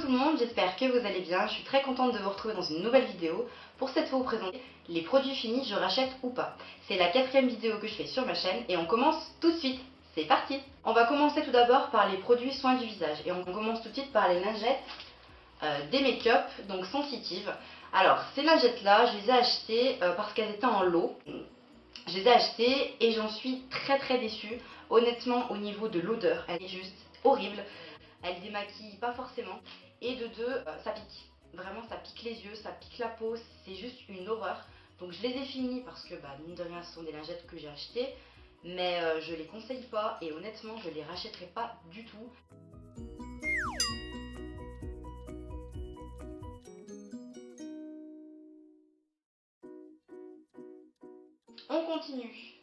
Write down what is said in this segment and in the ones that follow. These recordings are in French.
tout le monde, j'espère que vous allez bien. Je suis très contente de vous retrouver dans une nouvelle vidéo. Pour cette fois vous présenter les produits finis, je rachète ou pas. C'est la 4e vidéo que je fais sur ma chaîne et on commence tout de suite. C'est parti. On va commencer tout d'abord par les produits soins du visage. Et on commence tout de suite par les lingettes des make-up, donc sensitives. Alors ces lingettes là, je les ai achetées parce qu'elles étaient en lot. Je les ai achetées et j'en suis très déçue. Honnêtement, au niveau de l'odeur, elle est juste horrible. Elle démaquille pas forcément. Et de deux, ça pique. Vraiment, ça pique les yeux, ça pique la peau. C'est juste une horreur. Donc je les ai finies parce que, mine de rien, ce sont des lingettes que j'ai achetées. Mais je les conseille pas et honnêtement, je les rachèterai pas du tout. On continue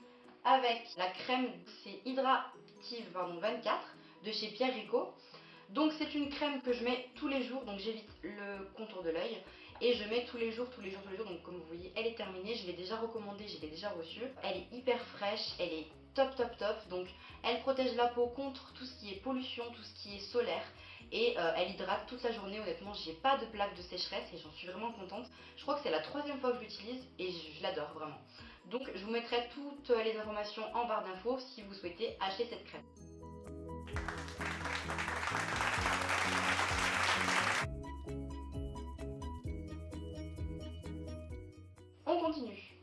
avec la crème, c'est Hydractive 24 de chez Pierre Rico. Donc c'est une crème que je mets tous les jours, donc j'évite le contour de l'œil. Et je mets tous les jours, donc comme vous voyez, elle est terminée, je l'ai déjà recommandée, je l'ai déjà reçue. Elle est hyper fraîche, elle est top, donc elle protège la peau contre tout ce qui est pollution, tout ce qui est solaire. Et elle hydrate toute la journée, honnêtement, j'ai pas de plaque de sécheresse et j'en suis vraiment contente. Je crois que c'est la 3e fois que je l'utilise et je l'adore vraiment. Donc je vous mettrai toutes les informations en barre d'infos si vous souhaitez acheter cette crème. On continue.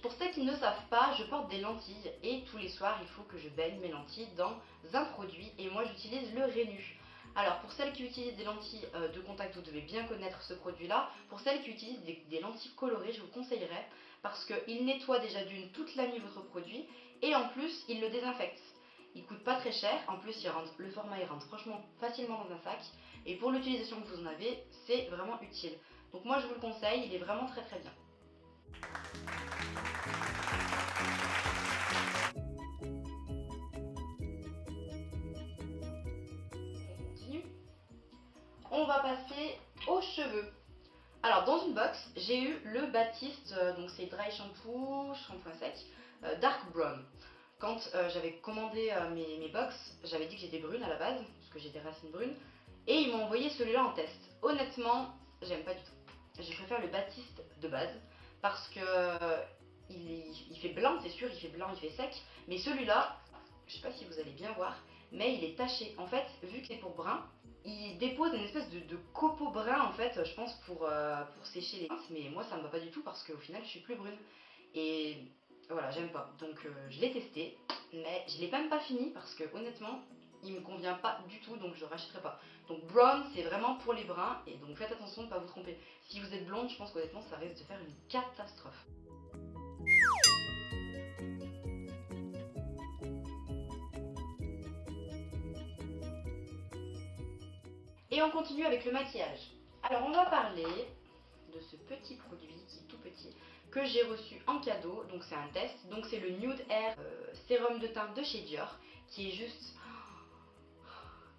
Pour celles qui ne savent pas, je porte des lentilles et tous les soirs il faut que je baigne mes lentilles dans un produit et moi j'utilise le Rénu. Alors pour celles qui utilisent des lentilles de contact, vous devez bien connaître ce produit là. Pour celles qui utilisent des lentilles colorées, je vous conseillerais parce qu'il nettoie déjà d'une toute la nuit votre produit et en plus il le désinfecte. Il coûte pas très cher, en plus le format il rentre franchement facilement dans un sac et pour l'utilisation que vous en avez, c'est vraiment utile. Donc moi je vous le conseille, il est vraiment très bien. On va passer aux cheveux. Alors dans une box, j'ai eu le Baptiste, donc c'est dry shampoo, shampoing sec, dark brown. Quand j'avais commandé mes box, j'avais dit que j'étais brune à la base, parce que j'ai des racines brunes, et ils m'ont envoyé celui-là en test. Honnêtement, j'aime pas du tout. Je préfère le Baptiste de base, parce que il fait blanc, c'est sûr, il fait blanc, il fait sec, mais celui-là, je sais pas si vous allez bien voir, mais il est taché. En fait, vu que c'est pour brun, il dépose une espèce de copeaux brun en fait, je pense pour sécher les pinces, mais moi ça me va pas du tout parce qu'au final je suis plus brune. Et voilà, j'aime pas. Donc je l'ai testé, mais je l'ai même pas fini parce que honnêtement, il me convient pas du tout, donc je rachèterai pas. Donc brown, c'est vraiment pour les bruns, et donc faites attention de ne pas vous tromper. Si vous êtes blonde, je pense qu'honnêtement ça risque de faire une catastrophe. Et on continue avec le maquillage. Alors on va parler de ce petit produit qui est tout petit que j'ai reçu en cadeau. Donc c'est un test. Donc c'est le Nude Air sérum de teint de chez Dior qui est juste,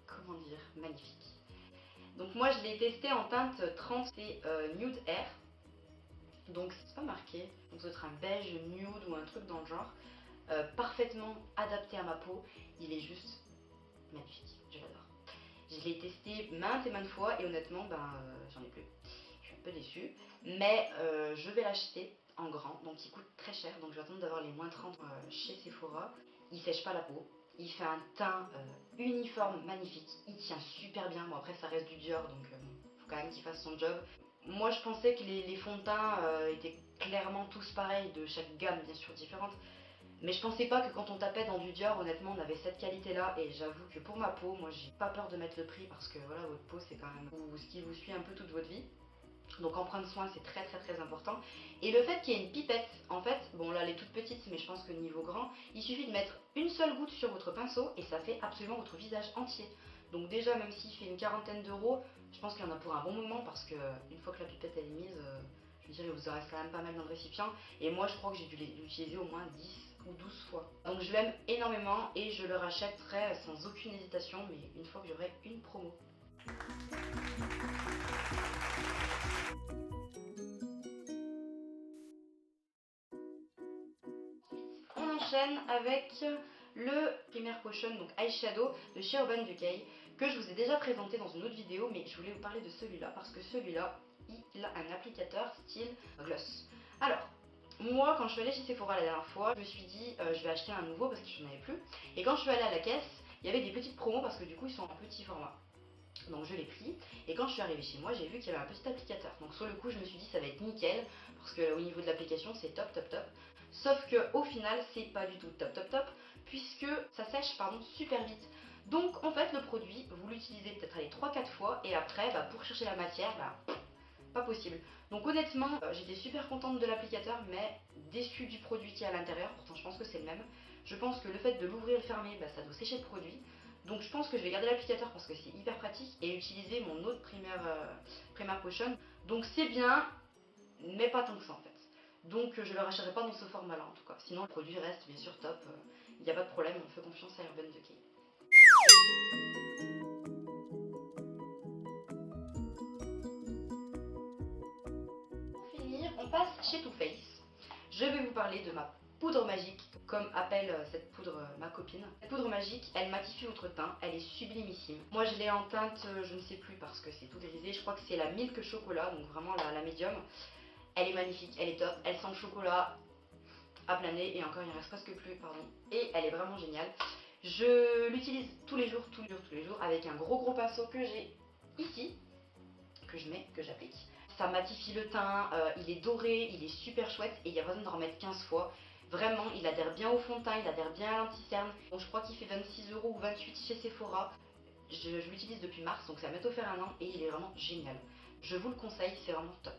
comment dire, magnifique. Donc moi je l'ai testé en teinte 30, c'est Nude Air. Donc c'est pas marqué. Donc ce sera un beige nude ou un truc dans le genre. Parfaitement adapté à ma peau. Il est juste magnifique. Je l'adore. Je l'ai testé maintes et maintes fois et honnêtement, j'en ai plus. Je suis un peu déçue. Mais je vais l'acheter en grand, donc il coûte très cher. Donc je vais attendre d'avoir les moins 30 chez Sephora. Il sèche pas la peau. Il fait un teint uniforme, magnifique. Il tient super bien. Bon après ça reste du Dior, donc faut quand même qu'il fasse son job. Moi je pensais que les fonds de teint étaient clairement tous pareils, de chaque gamme bien sûr différente. Mais je pensais pas que quand on tapait dans du Dior, honnêtement, on avait cette qualité-là. Et j'avoue que pour ma peau, moi, j'ai pas peur de mettre le prix parce que voilà, votre peau, c'est quand même ce qui vous suit un peu toute votre vie. Donc en prendre soin, c'est très important. Et le fait qu'il y ait une pipette, en fait, bon là, elle est toute petite, mais je pense que niveau grand, il suffit de mettre une seule goutte sur votre pinceau et ça fait absolument votre visage entier. Donc déjà, même s'il fait une quarantaine d'euros, je pense qu'il y en a pour un bon moment parce que une fois que la pipette elle est mise, je veux dire, il vous en reste quand même pas mal dans le récipient. Et moi, je crois que j'ai dû l'utiliser au moins 10 ou 12 fois. Donc je l'aime énormément et je le rachèterai sans aucune hésitation, mais une fois que j'aurai une promo. On enchaîne avec le Primer Potion, donc eyeshadow de chez Urban Decay, que je vous ai déjà présenté dans une autre vidéo, mais je voulais vous parler de celui-là parce que celui-là, il a un applicateur style gloss. Alors, moi quand je suis allée chez Sephora la dernière fois, je me suis dit je vais acheter un nouveau parce que je n'en avais plus. Et quand je suis allée à la caisse, il y avait des petites promos parce que du coup ils sont en petit format. Donc je l'ai pris et quand je suis arrivée chez moi, j'ai vu qu'il y avait un petit applicateur. Donc sur le coup, je me suis dit ça va être nickel parce que au niveau de l'application, c'est top top top. Sauf que au final, c'est pas du tout top top top puisque ça sèche super vite. Donc en fait, le produit, vous l'utilisez peut-être 3-4 fois et après, pour chercher la matière, pas possible. Donc honnêtement, j'étais super contente de l'applicateur mais déçue du produit qui est à l'intérieur. Pourtant, je pense que c'est le même. Je pense que le fait de l'ouvrir et le fermer, ça doit sécher le produit. Donc je pense que je vais garder l'applicateur parce que c'est hyper pratique et utiliser mon autre Primer Potion. Donc c'est bien, mais pas tant que ça en fait. Donc je le rachèterai pas dans ce format là en tout cas. Sinon le produit reste bien sûr top, il n'y a pas de problème, on fait confiance à Urban Decay. Pour finir, on passe chez Too Faced. Je vais vous parler de ma poudre magique, comme appelle cette poudre ma copine. Cette poudre magique, elle matifie votre teint, elle est sublimissime. Moi je l'ai en teinte, je ne sais plus parce que c'est tout grisé, je crois que c'est la Milk Chocolat, donc vraiment la médium. Elle est magnifique, elle est top, elle sent le chocolat à plein nez et encore il ne reste presque plus, pardon. Et elle est vraiment géniale. Je l'utilise tous les jours avec un gros pinceau que j'ai ici, que je mets, que j'applique. Ça matifie le teint, il est doré, il est super chouette et il n'y a pas besoin d'en remettre 15 fois. Vraiment, il adhère bien au fond de teint, il adhère bien à l'anti-cerne. Donc je crois qu'il fait 26 € ou 28 chez Sephora. Je l'utilise depuis mars, donc ça m'a offert un an et il est vraiment génial. Je vous le conseille, c'est vraiment top.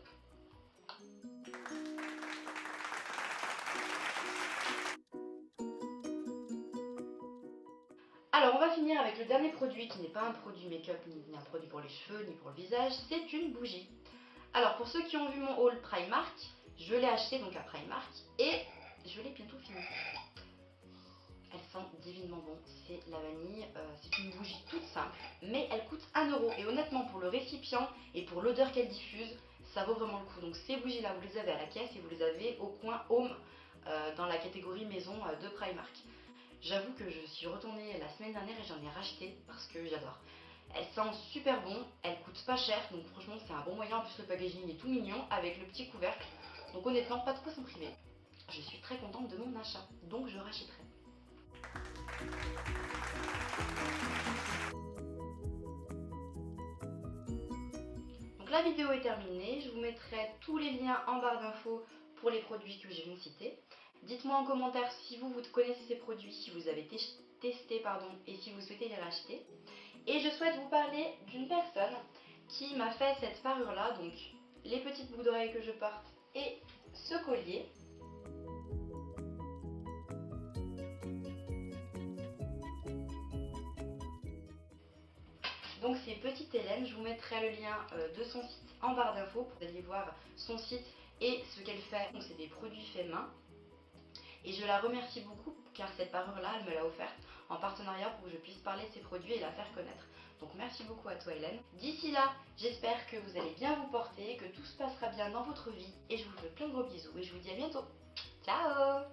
Alors on va finir avec le dernier produit qui n'est pas un produit make-up, ni un produit pour les cheveux, ni pour le visage, c'est une bougie. Alors pour ceux qui ont vu mon haul Primark, je l'ai acheté donc à Primark et je l'ai bientôt fini. Elle sent divinement bon, c'est la vanille, c'est une bougie toute simple, mais elle coûte 1 € et honnêtement pour le récipient et pour l'odeur qu'elle diffuse, ça vaut vraiment le coup. Donc ces bougies là, vous les avez à la caisse et vous les avez au coin Home dans la catégorie maison de Primark. J'avoue que je suis retournée la semaine dernière et j'en ai racheté parce que j'adore. Elle sent super bon, elle coûte pas cher, donc franchement c'est un bon moyen. En plus le packaging est tout mignon avec le petit couvercle. Donc honnêtement pas de quoi s'en priver. Je suis très contente de mon achat, donc je rachèterai. Donc la vidéo est terminée, je vous mettrai tous les liens en barre d'infos pour les produits que je viens de citer. Dites-moi en commentaire si vous connaissez ces produits, si vous avez testé et si vous souhaitez les racheter. Et je souhaite vous parler d'une personne qui m'a fait cette parure là, donc les petites boucles d'oreilles que je porte et ce collier. Donc c'est Petite Hélène, je vous mettrai le lien de son site en barre d'infos pour aller voir son site et ce qu'elle fait. Donc c'est des produits faits main. Et je la remercie beaucoup car cette parure là, elle me l'a offerte en partenariat pour que je puisse parler de ses produits et la faire connaître. Donc merci beaucoup à toi Hélène. D'ici là, j'espère que vous allez bien vous porter, que tout se passera bien dans votre vie et je vous fais plein de gros bisous et je vous dis à bientôt. Ciao!